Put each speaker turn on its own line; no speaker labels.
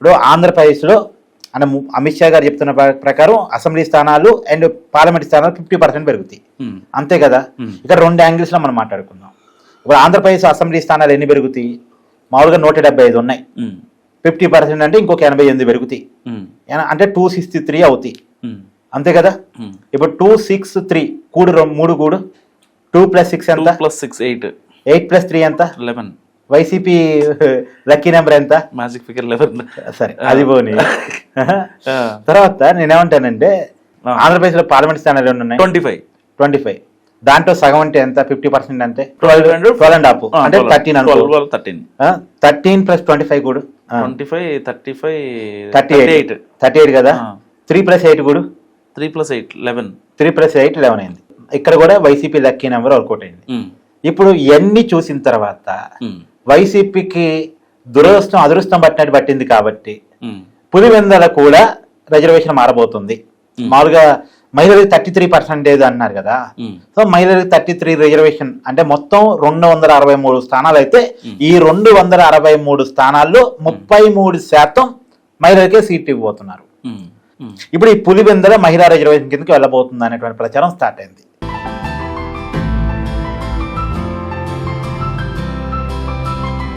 ఇప్పుడు ఆంధ్రప్రదేశ్లో అంటే అమిత్ షా గారు చెప్తున్న ప్రకారం అసెంబ్లీ స్థానాలు అండ్ పార్లమెంట్ స్థానాలు 50% పెరుగుతాయి, అంతే కదా. ఇక్కడ 2 యాంగిల్స్లో మనం మాట్లాడుకుందాం. ఇప్పుడు ఆంధ్రప్రదేశ్ అసెంబ్లీ స్థానాలు ఎన్ని పెరుగుతాయి? మామూలుగా 175 ఉన్నాయి. 50% అంటే ఇంకొక 88 పెరుగుతాయి, అంటే 263 అవుతాయి, అంతే కదా. ఇప్పుడు 263 కూడు 3 కూడు 2 + 6 ఎంత?
2 + 6 8.
8 + 3 ఎంత?
11.
వైసీపీ లక్కీ నెంబర్ ఎంత?
Magic figure 11.
సరే అది పోనీ. తర్వాత నేనేమంటానంటే ఆంధ్రప్రదేశ్ లో పార్లమెంట్ స్థానాలు ఎన్ని ఉన్నాయి? 25. దాంట్లో సగం అంటే ఎంత? 50% అంటే 12.5 అంటే 13 + 25 కూడా 38 కదా. 3 + 8 కూడా
3 + 8 11.
3 + 8 11 అయింది. ఇక్కడ కూడా వైసీపీ లక్కీ నెంబర్ వర్కౌట్ అయింది. ఇప్పుడు ఇవన్నీ చూసిన తర్వాత వైసీపీకి అదృష్టం పట్టింది కాబట్టి పులివెందల కూడా రిజర్వేషన్ మారబోతుంది. మామూలుగా మహిళలకు 33% అన్నారు కదా. సో మహిళలకు 33 రిజర్వేషన్ అంటే మొత్తం 263 స్థానాలు అయితే ఈ 263 స్థానాల్లో 33% మహిళలకే సీట్ ఇవ్వబోతున్నారు. ఇప్పుడు ఈ పులివెందల మహిళా రిజర్వేషన్ కిందకి వెళ్ళబోతుంది అనేటువంటి ప్రచారం స్టార్ట్ అయింది.